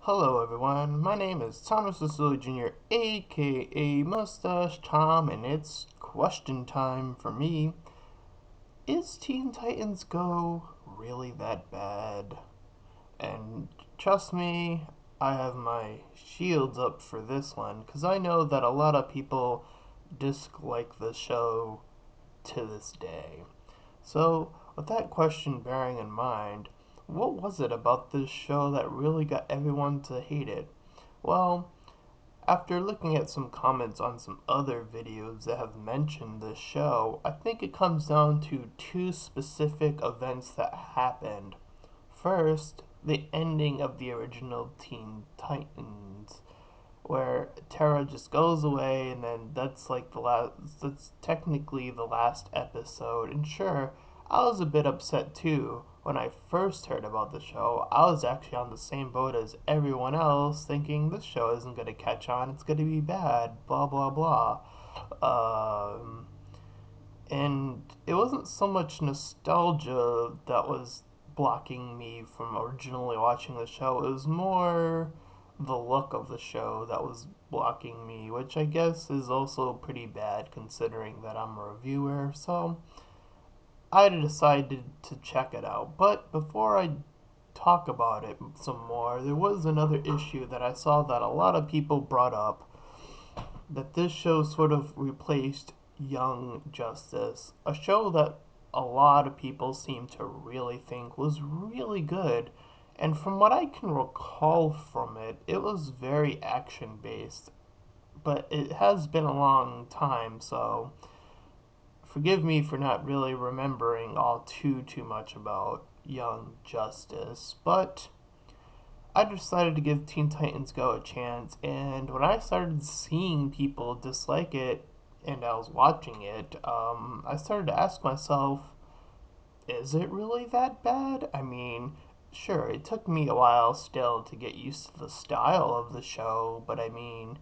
Hello everyone, my name is Thomas Cecily Jr., aka Mustache Tom, and it's question time for me. Is Teen Titans Go really that bad? And trust me, I have my shields up for this one, because I know that a lot of people dislike the show to this day. So, with that question bearing in mind, what was it about this show that really got everyone to hate it? Well, after looking at some comments on some other videos that have mentioned this show, I think it comes down to two specific events that happened. First, the ending of the original Teen Titans, where Tara just goes away, and then that's like the last. That's technically the last episode. And sure, I was a bit upset too when I first heard about the show. I was actually on the same boat as everyone else, thinking this show isn't gonna catch on. It's gonna be bad. Blah blah blah. Um, and it wasn't so much nostalgia that was blocking me from originally watching the show. It was more the look of the show that was blocking me, which I guess is also pretty bad considering that I'm a reviewer. So I decided to check it out. But before I talk about it some more, there was another issue that I saw that a lot of people brought up, that this show sort of replaced Young Justice, a show that a lot of people seem to really think was really good. And from what I can recall from it, it was very action based. But it has been a long time, so forgive me for not really remembering all too much about Young Justice. But I decided to give Teen Titans Go a chance, and when I started seeing people dislike it and I was watching it, I started to ask myself, is it really that bad? I mean, sure, it took me a while still to get used to the style of the show, but I mean,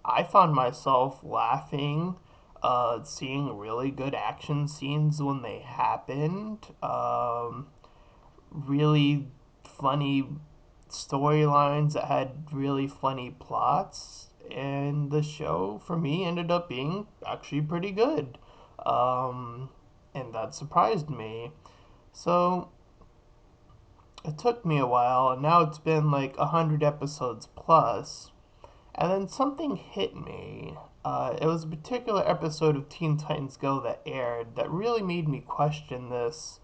I found myself laughing, seeing really good action scenes when they happened, really funny storylines that had really funny plots, and the show for me ended up being actually pretty good. Um, and that surprised me. So it took me a while, and now it's been like 100 episodes plus, and then something hit me. It was a particular episode of Teen Titans Go that aired that really made me question this.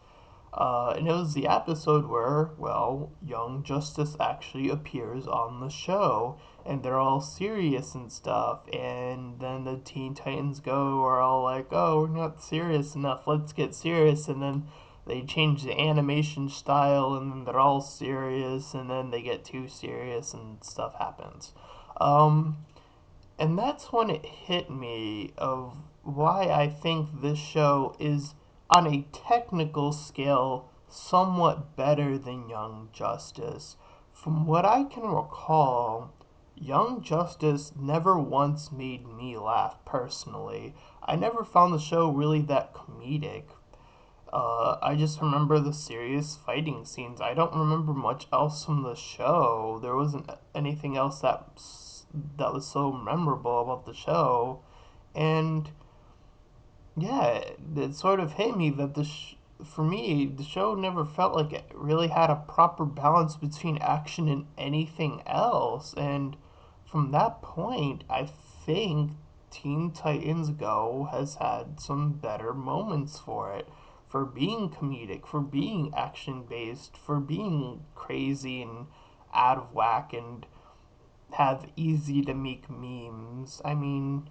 And it was the episode where, well, Young Justice actually appears on the show, and they're all serious and stuff. And then the Teen Titans Go are all like, "Oh, we're not serious enough. Let's get serious." And then they change the animation style, and then they're all serious, and then they get too serious, and stuff happens. Um, and that's when it hit me of why I think this show is, on a technical scale, somewhat better than Young Justice. From what I can recall, Young Justice never once made me laugh personally. I never found the show really that comedic. I just remember the serious fighting scenes. I don't remember much else from the show. There wasn't anything else that was so memorable about the show, and yeah, it sort of hit me that for me, the show never felt like it really had a proper balance between action and anything else. And from that point, I think Teen Titans Go has had some better moments for it. For being comedic, for being action based, for being crazy and out of whack and have easy to make memes. I mean,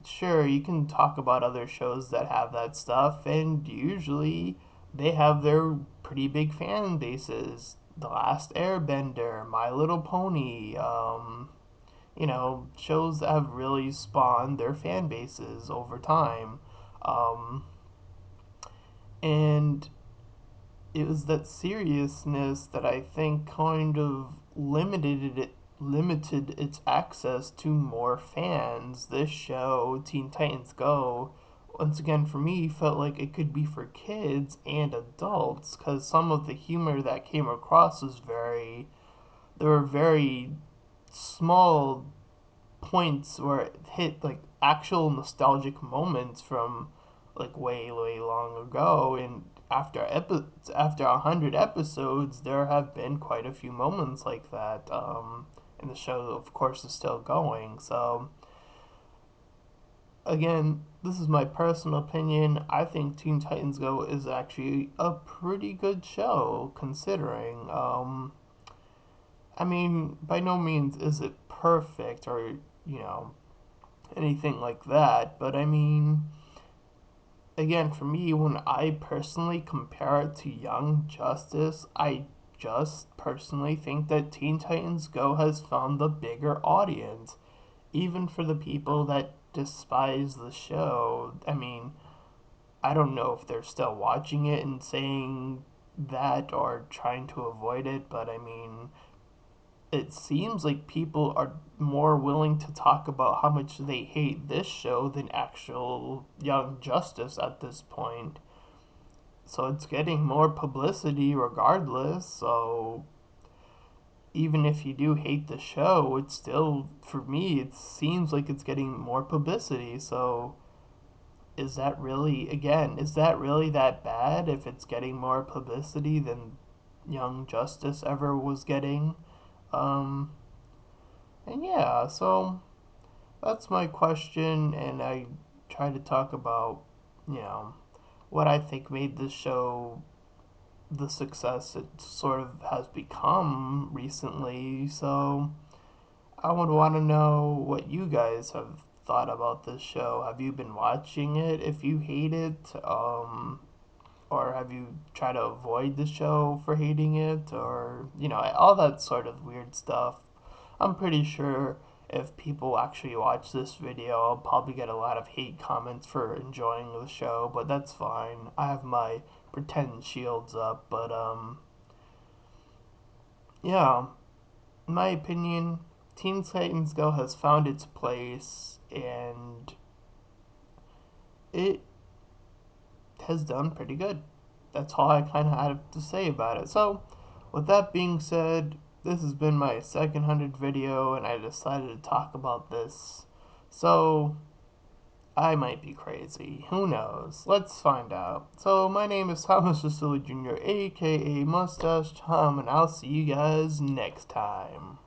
sure, you can talk about other shows that have that stuff, and usually they have their pretty big fan bases. The Last Airbender, My Little Pony, shows that have really spawned their fan bases over time. Um, and it was that seriousness that I think kind of limited its access to more fans. This show, Teen Titans Go, once again for me felt like it could be for kids and adults, because some of the humor that came across was very there were very small points where it hit like actual nostalgic moments from like way long ago. And after 100 episodes, there have been quite a few moments like that. And the show, of course, is still going. So again, this is my personal opinion. I think Teen Titans Go is actually a pretty good show, considering. I mean, by no means is it perfect or, you know, anything like that, but I mean, again, for me, when I personally compare it to Young Justice, I just personally think that Teen Titans Go has found the bigger audience, even for the people that despise the show. I mean, I don't know if they're still watching it and saying that or trying to avoid it, but I mean, it seems like people are more willing to talk about how much they hate this show than actual Young Justice at this point. So it's getting more publicity regardless. So even if you do hate the show, it's still, for me, it seems like it's getting more publicity. So is that really that bad if it's getting more publicity than Young Justice ever was getting? Um, and yeah, so that's my question, and I try to talk about, you know, what I think made this show the success it sort of has become recently. So I would want to know what you guys have thought about this show. Have you been watching it if you hate it? Or have you tried to avoid the show for hating it? Or, you know, all that sort of weird stuff. I'm pretty sure if people actually watch this video, I'll probably get a lot of hate comments for enjoying the show, but that's fine. I have my pretend shields up, but yeah, in my opinion, Teen Titans Go has found its place and it has done pretty good. That's all I kind of had to say about it. So, with that being said, this has been my second 100 video, and I decided to talk about this. So, I might be crazy. Who knows? Let's find out. So, my name is Thomas Vasily Jr., aka Mustache Tom, and I'll see you guys next time.